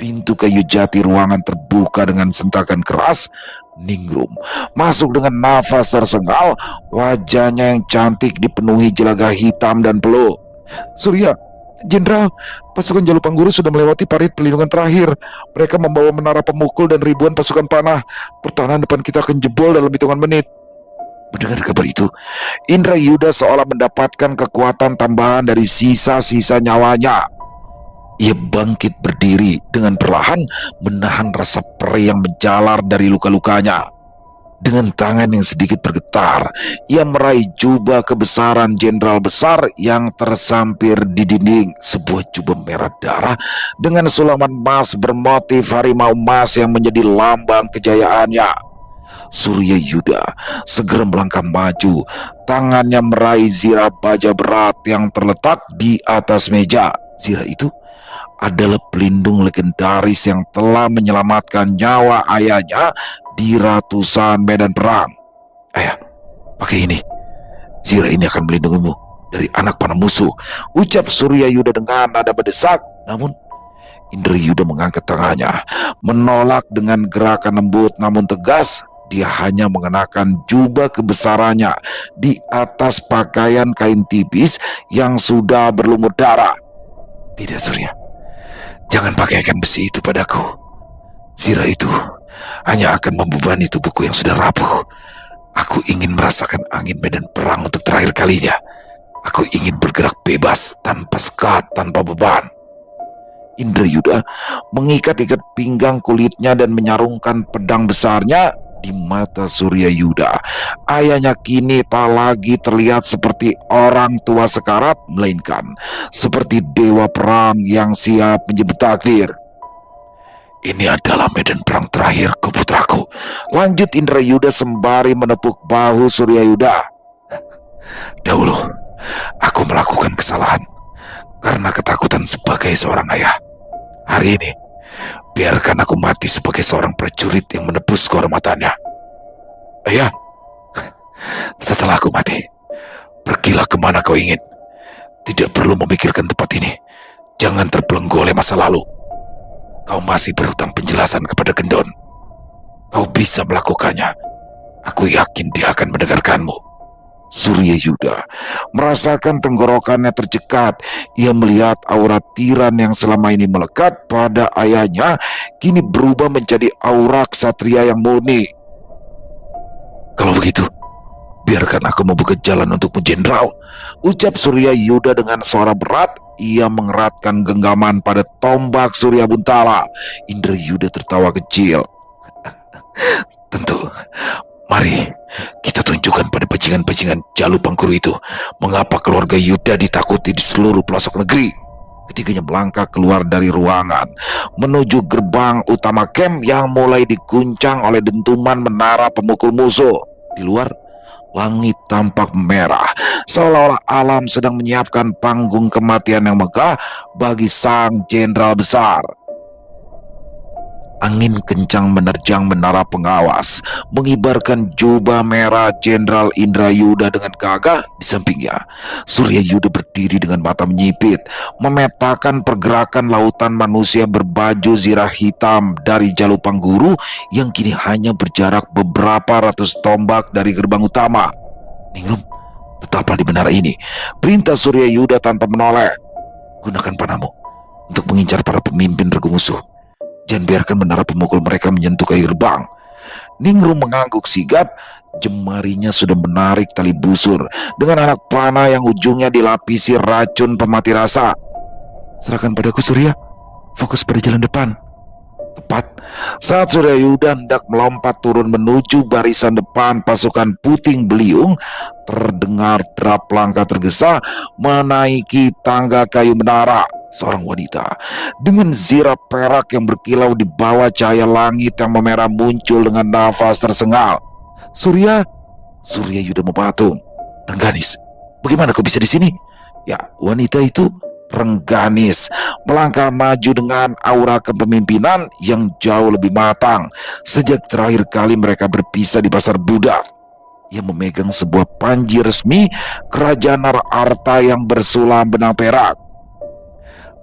Pintu kayu jati ruangan terbuka dengan sentakan keras. Ningrum masuk dengan nafas tersengal. Wajahnya yang cantik dipenuhi jelaga hitam dan peluh. "Surya, Jenderal, pasukan Jalupangguru sudah melewati parit perlindungan terakhir. Mereka membawa menara pemukul dan ribuan pasukan panah. Pertahanan depan kita akan jebol dalam hitungan menit." Mendengar kabar itu, Indra Yuda seolah mendapatkan kekuatan tambahan dari sisa-sisa nyawanya. Ia bangkit berdiri dengan perlahan, menahan rasa perih yang menjalar dari luka-lukanya. Dengan tangan yang sedikit bergetar, ia meraih jubah kebesaran jenderal besar yang tersampir di dinding. Sebuah jubah merah darah dengan sulaman emas bermotif harimau emas yang menjadi lambang kejayaannya. Surya Yuda segera melangkah maju. Tangannya meraih zirah baja berat yang terletak di atas meja. Zira itu adalah pelindung legendaris yang telah menyelamatkan nyawa ayahnya di ratusan medan perang. Ayah, pakai ini. Zira ini akan melindungimu dari anak panah musuh, ucap Surya Yuda dengan nada mendesak. Namun Indrayuda mengangkat tangannya, menolak dengan gerakan lembut namun tegas. Dia hanya mengenakan jubah kebesarannya di atas pakaian kain tipis yang sudah berlumur darah. Tidak, Surya. Jangan pakaikan besi itu padaku. Zira itu hanya akan membebani tubuhku yang sudah rapuh. Aku ingin merasakan angin medan perang untuk terakhir kalinya. Aku ingin bergerak bebas, tanpa sekat, tanpa beban. Indrayuda mengikat-ikat pinggang kulitnya dan menyarungkan pedang besarnya di mata Surya Yuda. Ayahnya kini tak lagi terlihat seperti orang tua sekarat, melainkan seperti dewa perang yang siap menjemput takdir. Ini adalah medan perang terakhirku, putraku, lanjut Indrayuda sembari menepuk bahu Surya Yuda. Dahulu aku melakukan kesalahan karena ketakutan sebagai seorang ayah. Hari ini biarkan aku mati sebagai seorang prajurit yang menebus kehormatannya. Ayah, setelah aku mati, pergilah kemana kau ingin. Tidak perlu memikirkan tempat ini. Jangan terbelenggu oleh masa lalu. Kau masih berhutang penjelasan kepada Gendon. Kau bisa melakukannya. Aku yakin dia akan mendengarkanmu. Surya Yuda merasakan tenggorokannya tercekat. Ia melihat aura tiran yang selama ini melekat pada ayahnya kini berubah menjadi aura ksatria yang murni. Kalau begitu, biarkan aku membuka jalan untukmu, Jenderal, ucap Surya Yuda dengan suara berat. Ia mengeratkan genggaman pada tombak Surya Buntala. Indrayuda tertawa kecil. Tentu, mari kita tunjukkan pada bajingan-bajingan Jalu Pangkuru itu mengapa keluarga Yuda ditakuti di seluruh pelosok negeri. Ketiganya melangkah keluar dari ruangan menuju gerbang utama camp yang mulai diguncang oleh dentuman menara pemukul musuh. Di luar, langit tampak merah, seolah-olah alam sedang menyiapkan panggung kematian yang megah bagi sang jenderal besar. Angin kencang menerjang menara pengawas, mengibarkan jubah merah Jenderal Indrayuda dengan gagah. Di sampingnya, Surya Yuda berdiri dengan mata menyipit, memetakan pergerakan lautan manusia berbaju zirah hitam dari Jalu Pangguru yang kini hanya berjarak beberapa ratus tombak dari gerbang utama. Ningrum, tetaplah di menara ini, perintah Surya Yuda tanpa menoleh. Gunakan panahmu untuk mengincar para pemimpin regu musuh. Jangan biarkan menara pemukul mereka menyentuh kayu gerbang. Ningrum mengangguk sigap. Jemarinya sudah menarik tali busur dengan anak panah yang ujungnya dilapisi racun pemati rasa. Serahkan padaku, Surya. Fokus pada jalan depan. Tepat saat Surya Yuda hendak melompat turun menuju barisan depan pasukan Puting Beliung, terdengar derap langkah tergesa menaiki tangga kayu menara. Seorang wanita dengan zirah perak yang berkilau di bawah cahaya langit yang memerah muncul dengan nafas tersengal. Surya Yuda mematung. Rengganis, bagaimana kau bisa di sini? Ya, wanita itu Rengganis melangkah maju dengan aura kepemimpinan yang jauh lebih matang sejak terakhir kali mereka berpisah di pasar budak. Ia memegang sebuah panji resmi kerajaan Nararta yang bersulam benang perak.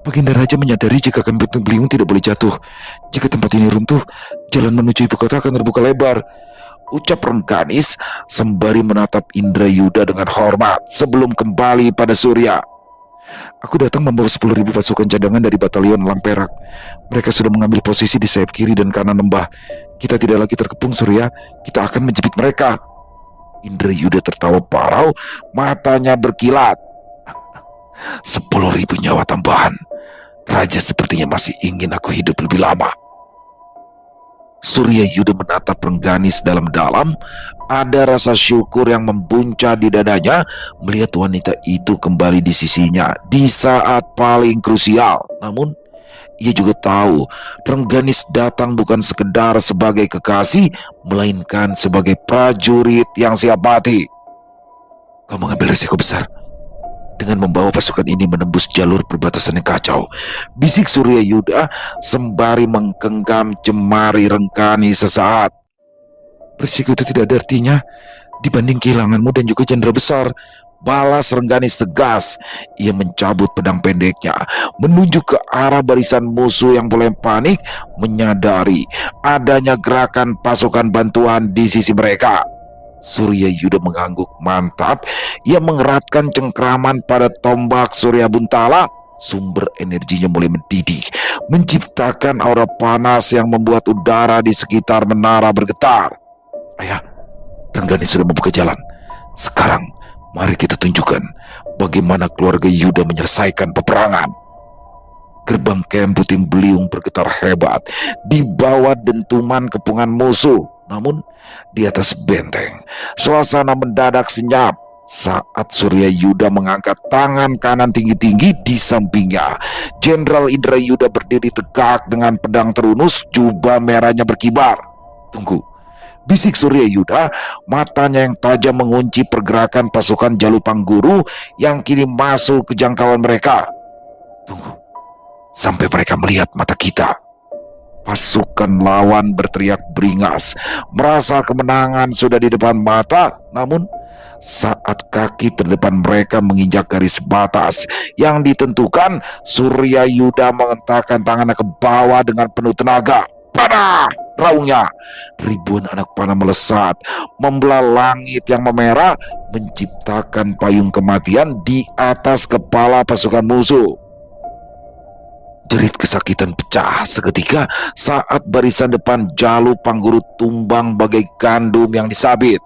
Baginda Raja menyadari jika Camp Puting Beliung tidak boleh jatuh. Jika tempat ini runtuh, jalan menuju ibu kota akan terbuka lebar, ucap Rengganis sembari menatap Indrayuda dengan hormat sebelum kembali pada Surya. Aku datang membawa 10.000 pasukan cadangan dari batalion Elang Perak. Mereka sudah mengambil posisi di sayap kiri dan kanan lembah. Kita tidak lagi terkepung, Surya. Kita akan menjepit mereka. Indrayuda tertawa parau, matanya berkilat. 10.000 nyawa tambahan. Raja sepertinya masih ingin aku hidup lebih lama. Surya Yuda menatap Rengganis dalam-dalam. Ada rasa syukur yang membuncah di dadanya melihat wanita itu kembali di sisinya di saat paling krusial. Namun ia juga tahu Rengganis datang bukan sekedar sebagai kekasih, melainkan sebagai prajurit yang siap mati. Kau mengambil risiko besar. dengan membawa pasukan ini menembus jalur perbatasan yang kacau. Bisik Surya Yuda sembari menggenggam jemari Rengkani sesaat. Resiko itu tidak ada artinya dibanding kehilanganmu dan juga jenderal besar, balas Rengganis tegas. Ia mencabut pedang pendeknya, menunjuk ke arah barisan musuh yang mulai panik, menyadari adanya gerakan pasukan bantuan di sisi mereka. Surya Yuda mengangguk mantap. Ia mengeratkan cengkraman pada tombak Surya Buntala. Sumber energinya mulai mendidih, menciptakan aura panas yang membuat udara di sekitar menara bergetar. Ayah, Rengganis sudah membuka jalan. Sekarang mari kita tunjukkan bagaimana keluarga Yuda menyelesaikan peperangan. Gerbang Kem Puting Beliung bergetar hebat di bawah dentuman kepungan musuh. Namun di atas benteng, suasana mendadak senyap saat Surya Yuda mengangkat tangan kanan tinggi-tinggi di sampingnya. Jenderal Indrayuda berdiri tegak dengan pedang terunus, jubah merahnya berkibar. Tunggu, bisik Surya Yuda, matanya yang tajam mengunci pergerakan pasukan Jalupangguru yang kini masuk ke jangkauan mereka. Tunggu, sampai mereka melihat mata kita. Pasukan lawan berteriak beringas, merasa kemenangan sudah di depan mata. Namun saat kaki terdepan mereka menginjak garis batas yang ditentukan, Surya Yuda mengentakkan tangannya ke bawah dengan penuh tenaga. Panah! Raungnya, ribuan anak panah melesat, membelah langit yang memerah, menciptakan payung kematian di atas kepala pasukan musuh. Jerit kesakitan pecah seketika saat barisan depan Jalupangguru tumbang bagai gandum yang disabit.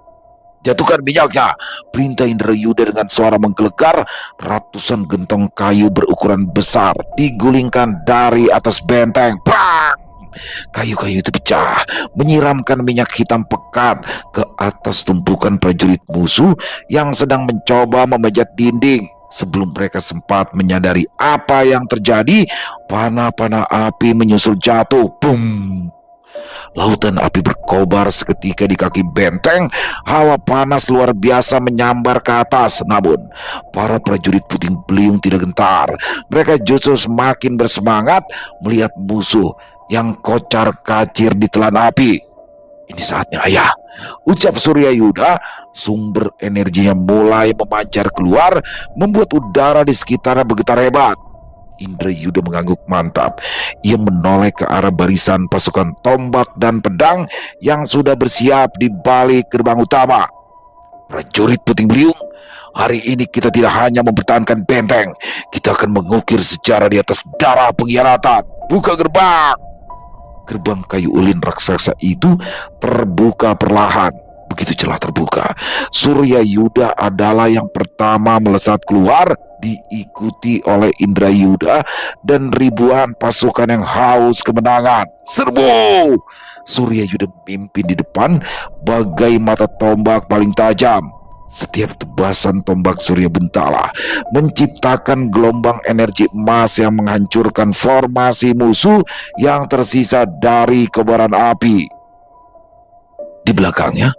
Jatuhkan minyaknya, perintah Indrayuda dengan suara menggelegar. Ratusan gentong kayu berukuran besar digulingkan dari atas benteng. Bang! Kayu-kayu itu pecah, menyiramkan minyak hitam pekat ke atas tumpukan prajurit musuh yang sedang mencoba memanjat dinding. Sebelum mereka sempat menyadari apa yang terjadi, panah-panah api menyusul jatuh. Boom! Lautan api berkobar seketika di kaki benteng. Hawa panas luar biasa menyambar ke atas. Namun para prajurit Puting Beliung tidak gentar. Mereka justru semakin bersemangat melihat musuh yang kocar kacir ditelan api. Ini saatnya ayah, ucap Surya Yuda. Sumber energinya mulai memancar keluar, membuat udara di sekitarnya bergetar hebat. Indrayuda mengangguk mantap. Ia menoleh ke arah barisan pasukan tombak dan pedang yang sudah bersiap di balik gerbang utama. Prajurit Puting Beliung, hari ini kita tidak hanya mempertahankan benteng, kita akan mengukir sejarah di atas darah pengkhianatan. Buka gerbang! Gerbang kayu ulin raksasa itu terbuka perlahan. Begitu celah terbuka, Surya Yuda adalah yang pertama melesat keluar, diikuti oleh Indrayuda dan ribuan pasukan yang haus kemenangan. Serbu! Surya Yuda memimpin di depan bagai mata tombak paling tajam. Setiap tebasan tombak Surya Buntala menciptakan gelombang energi emas yang menghancurkan formasi musuh yang tersisa dari kobaran api. Di belakangnya,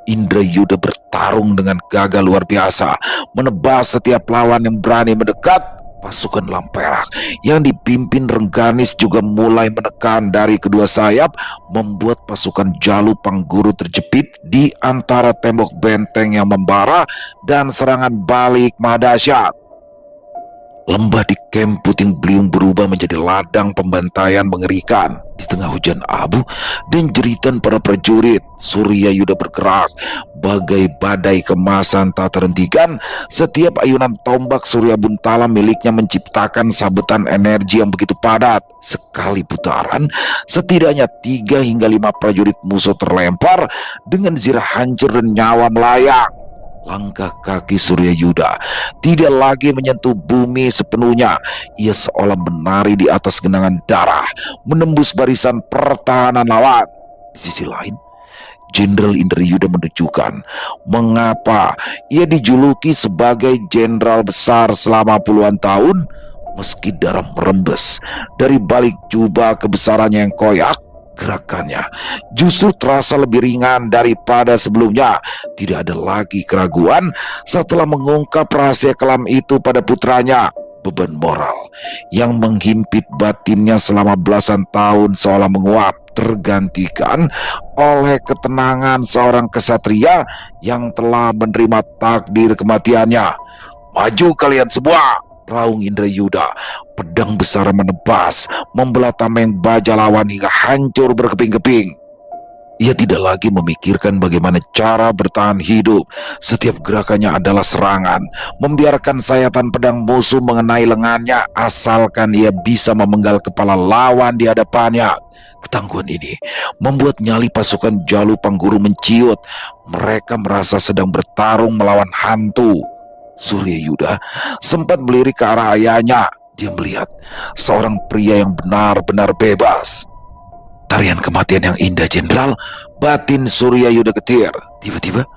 Indrayuda bertarung dengan gagah luar biasa, menebas setiap lawan yang berani mendekat. Pasukan Lamperak yang dipimpin Rengganis juga mulai menekan dari kedua sayap, membuat pasukan Jalupangguru terjepit di antara tembok benteng yang membara dan serangan balik dahsyat. Lembah di Kem Puting Beliung berubah menjadi ladang pembantaian mengerikan. Di tengah hujan abu dan jeritan para prajurit, Surya Yuda bergerak bagai badai kemasan tak terhentikan. Setiap ayunan tombak Surya Buntala miliknya menciptakan sabetan energi yang begitu padat. Sekali putaran, setidaknya 3 hingga 5 prajurit musuh terlempar dengan zirah hancur dan nyawa melayang. Langkah kaki Surya Yuda tidak lagi menyentuh bumi sepenuhnya. Ia seolah menari di atas genangan darah, menembus barisan pertahanan lawan. Di sisi lain, Jenderal Indrayuda menunjukkan mengapa ia dijuluki sebagai jenderal besar selama puluhan tahun. Meski darah merembes dari balik jubah kebesarannya yang koyak, Gerakannya justru terasa lebih ringan daripada sebelumnya. Tidak ada lagi keraguan setelah mengungkap rahasia kelam itu pada putranya. Beban moral yang menghimpit batinnya selama belasan tahun seolah menguap, tergantikan oleh ketenangan seorang kesatria yang telah menerima takdir kematiannya. "Maju kalian semua!" raung Indrayuda. Pedang besar menebas, membelah tameng baja lawan hingga hancur berkeping-keping. Ia tidak lagi memikirkan bagaimana cara bertahan hidup. Setiap gerakannya adalah serangan, membiarkan sayatan pedang musuh mengenai lengannya asalkan ia bisa memenggal kepala lawan di hadapannya. Ketangguhan ini membuat nyali pasukan Jalu Pangguru menciut. Mereka merasa sedang bertarung melawan hantu. Suryayuda sempat melirik ke arah ayahnya. Dia melihat seorang pria yang benar-benar bebas. Tarian kematian yang indah, Jenderal. Batin Suryayuda getir. Tiba-tiba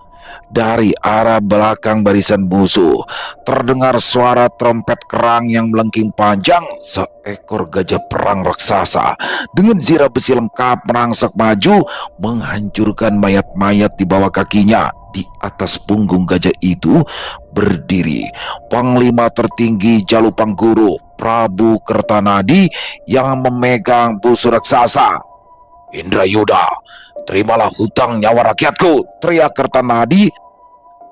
dari arah belakang barisan musuh terdengar suara trompet kerang yang melengking panjang. Seekor gajah perang raksasa dengan zirah besi lengkap merangsek maju, menghancurkan mayat-mayat di bawah kakinya. Di atas punggung gajah itu berdiri panglima tertinggi Jalu Pangguru, Prabu Kertanadi, yang memegang busur raksasa. "Indrayuda, terimalah hutang nyawa rakyatku!" teriak Kertanadi.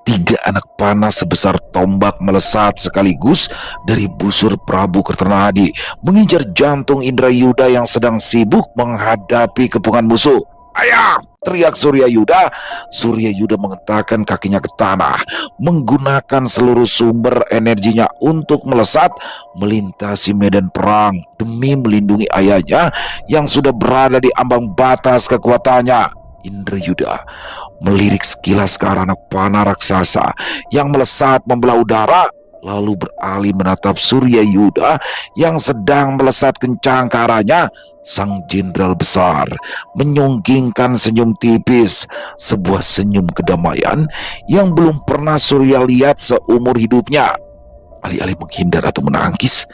3 anak panah sebesar tombak melesat sekaligus dari busur Prabu Kertanadi, mengincar jantung Indrayuda yang sedang sibuk menghadapi kepungan musuh. "Ayah!" teriak Suryayuda. Suryayuda mengentakkan kakinya ke tanah, menggunakan seluruh sumber energinya untuk melesat melintasi medan perang demi melindungi ayahnya yang sudah berada di ambang batas kekuatannya. Indrayuda melirik sekilas ke arah anak panah raksasa yang melesat membelah udara, lalu beralih menatap Suryayuda yang sedang melesat kencang ke arahnya. Sang jenderal besar menyunggingkan senyum tipis, sebuah senyum kedamaian yang belum pernah Surya lihat seumur hidupnya. Alih-alih menghindar atau menangkis,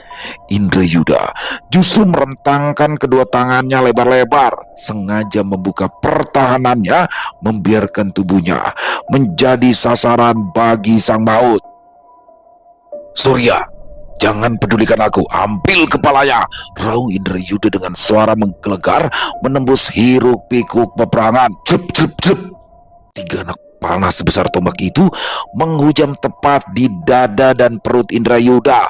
Indrayuda justru merentangkan kedua tangannya lebar-lebar, sengaja membuka pertahanannya, membiarkan tubuhnya menjadi sasaran bagi sang maut. "Surya, jangan pedulikan aku, ambil kepalanya!" raung Indrayuda dengan suara menggelegar menembus hiruk pikuk peperangan. Cep cep cep. 3 anak panah sebesar tombak itu menghujam tepat di dada dan perut Indrayuda.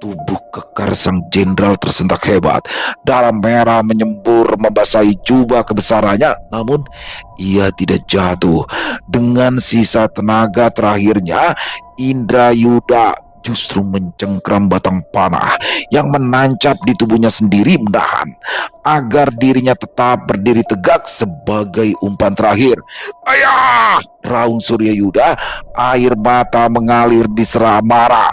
Tubuh kekar sang jenderal tersentak hebat. Darah merah menyembur membasahi jubah kebesarannya, namun ia tidak jatuh. Dengan sisa tenaga terakhirnya, Indrayuda justru mencengkram batang panah yang menancap di tubuhnya sendiri, menahan agar dirinya tetap berdiri tegak sebagai umpan terakhir. "Ayah!" raung Suryayuda, air mata mengalir di sera marah.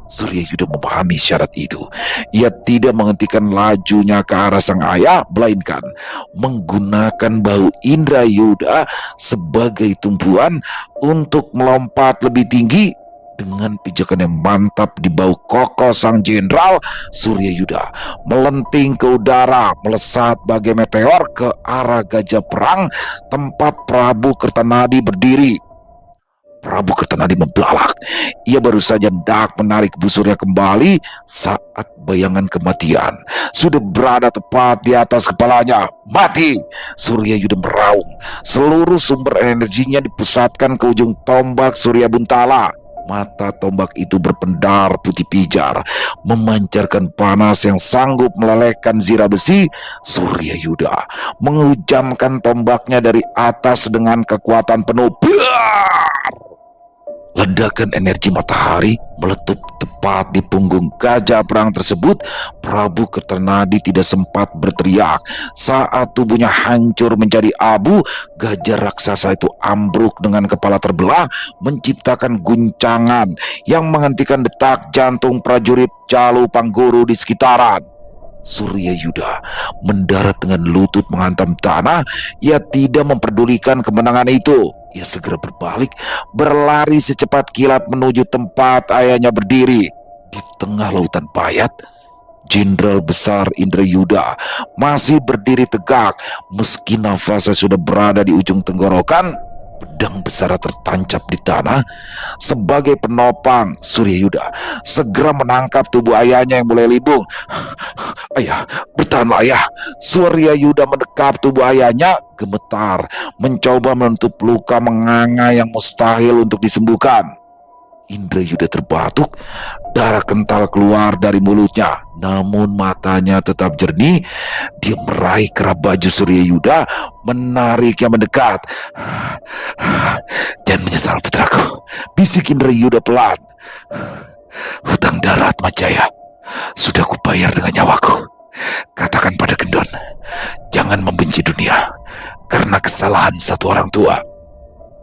Suryayuda memahami syarat itu. Ia tidak menghentikan lajunya ke arah sang ayah, melainkan menggunakan bahu Indrayuda sebagai tumpuan untuk melompat lebih tinggi. Dengan pijakan yang mantap di bau kokoh sang jenderal, Suryayuda melenting ke udara, melesat bagai meteor ke arah gajah perang tempat Prabu Kertanadi berdiri. Prabu Kertanadi membelalak. Ia baru saja hendak menarik busurnya kembali saat bayangan kematian sudah berada tepat di atas kepalanya. "Mati!" Suryayuda meraung. Seluruh sumber energinya dipusatkan ke ujung tombak Surya Buntala. Mata tombak itu berpendar putih pijar, memancarkan panas yang sanggup melelehkan zirah besi. Suryayuda menghujamkan tombaknya dari atas dengan kekuatan penuh. Ledakan energi matahari meletup tepat di punggung gajah perang tersebut. Prabu Kertanadi tidak sempat berteriak. Saat tubuhnya hancur menjadi abu, gajah raksasa itu ambruk dengan kepala terbelah, menciptakan guncangan yang menghentikan detak jantung prajurit Jalu Pangguru di sekitaran. Suryayuda mendarat dengan lutut menghantam tanah. Ia tidak memperdulikan kemenangan itu. Ia segera berbalik, berlari secepat kilat menuju tempat ayahnya berdiri. Di tengah lautan payat, Jenderal besar Indrayuda masih berdiri tegak meski nafasnya sudah berada di ujung tenggorokan. Pedang besar tertancap di tanah. Sebagai penopang, Suryayuda segera menangkap tubuh ayahnya yang mulai limbung. Ayah, bertahanlah ayah. Suryayuda mendekap tubuh ayahnya, gemetar, mencoba menutup luka menganga yang mustahil untuk disembuhkan. Indrayuda terbatuk, darah kental keluar dari mulutnya. Namun matanya tetap jernih. Dia meraih kerah baju Suryayuda, menariknya mendekat. Jangan menyesal putraku, bisik Indrayuda pelan. Hutang darah Atmajaya sudah kubayar dengan nyawaku. Katakan pada Gendon, jangan membenci dunia karena kesalahan satu orang tua.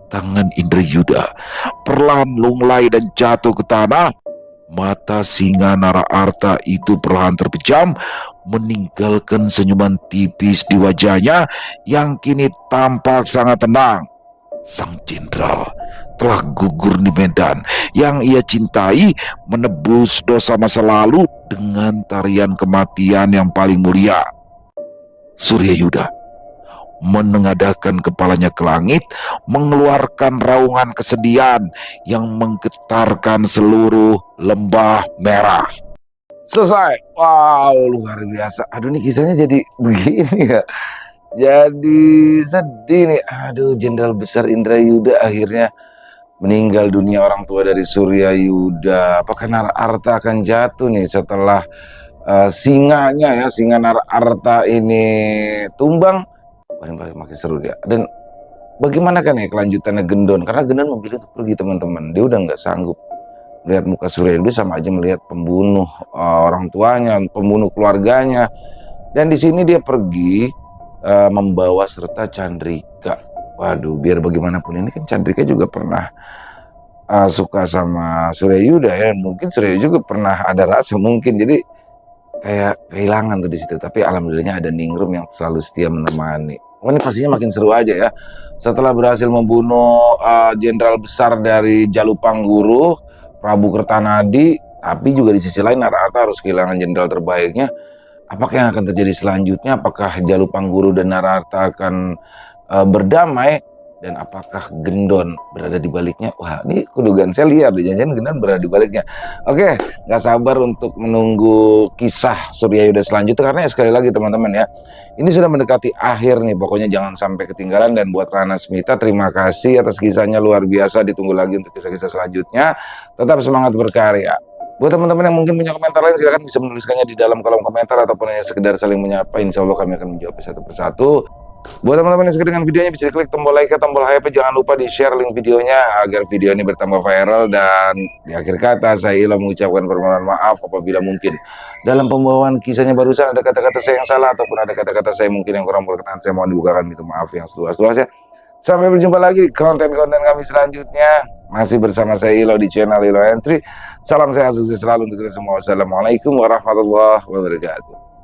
Tangan Indrayuda perlahan lunglai dan jatuh ke tanah. Mata singa Naraarta itu perlahan terpejam, meninggalkan senyuman tipis di wajahnya yang kini tampak sangat tenang. Sang jenderal telah gugur di medan yang ia cintai, menebus dosa masa lalu dengan tarian kematian yang paling mulia. Suryayuda menengadahkan kepalanya ke langit, mengeluarkan raungan kesedihan yang menggetarkan seluruh lembah merah. Selesai. Wow, luar biasa. Aduh, ini kisahnya jadi begini ya. Jadi sedih nih. Aduh, Jenderal Besar Indrayuda akhirnya meninggal dunia, orang tua dari Suryayuda. Apakah Naraarta akan jatuh nih setelah singanya ya, singa Naraarta ini tumbang? Makin seru dia. Dan bagaimana kan ya kelanjutannya Gendon? Karena Gendon memilih untuk pergi, teman-teman. Dia udah nggak sanggup melihat muka Suryayuda, sama aja melihat pembunuh orang tuanya, pembunuh keluarganya. Dan di sini dia pergi membawa serta Chandrika. Waduh, biar bagaimanapun ini kan Chandrika juga pernah suka sama Suryayuda ya. Mungkin Suryayuda juga pernah ada rasa mungkin. Jadi kayak kehilangan tuh di situ. Tapi alhamdulillahnya ada Ningrum yang selalu setia menemani. Oh, ini pastinya makin seru aja ya. Setelah berhasil membunuh jenderal besar dari Jalupangguru, Prabu Kertanadi, tapi juga di sisi lain Naraarta harus kehilangan jenderal terbaiknya. Apakah yang akan terjadi selanjutnya? Apakah Jalupangguru dan Naraarta akan berdamai? Dan apakah Gendon berada di baliknya? Wah, ini kudugan saya lihat, jangan-jangan Gendon berada di baliknya. Oke, nggak sabar untuk menunggu kisah Suryayuda selanjutnya, karena ya sekali lagi teman-teman ya, ini sudah mendekati akhir nih, pokoknya jangan sampai ketinggalan. Dan buat Rana Smita, terima kasih atas kisahnya, luar biasa. Ditunggu lagi untuk kisah-kisah selanjutnya. Tetap semangat berkarya. Buat teman-teman yang mungkin punya komentar lain, silakan bisa menuliskannya di dalam kolom komentar, ataupun hanya sekedar saling menyapa. Insya Allah kami akan menjawab satu persatu. Buat teman-teman yang suka dengan videonya, bisa klik tombol like, tombol hype, jangan lupa di share link videonya agar video ini bertambah viral. Dan di akhir kata, saya Ilo mengucapkan permohonan maaf apabila mungkin dalam pembawaan kisahnya barusan ada kata-kata saya yang salah, ataupun ada kata-kata saya mungkin yang kurang berkenan. Saya mohon dibukakan pintu maaf yang seluas-luasnya. Sampai berjumpa lagi di konten-konten kami selanjutnya. Masih bersama saya Ilo di channel Ilo Entry. Salam sehat sukses selalu untuk kita semua. Wassalamualaikum warahmatullahi wabarakatuh.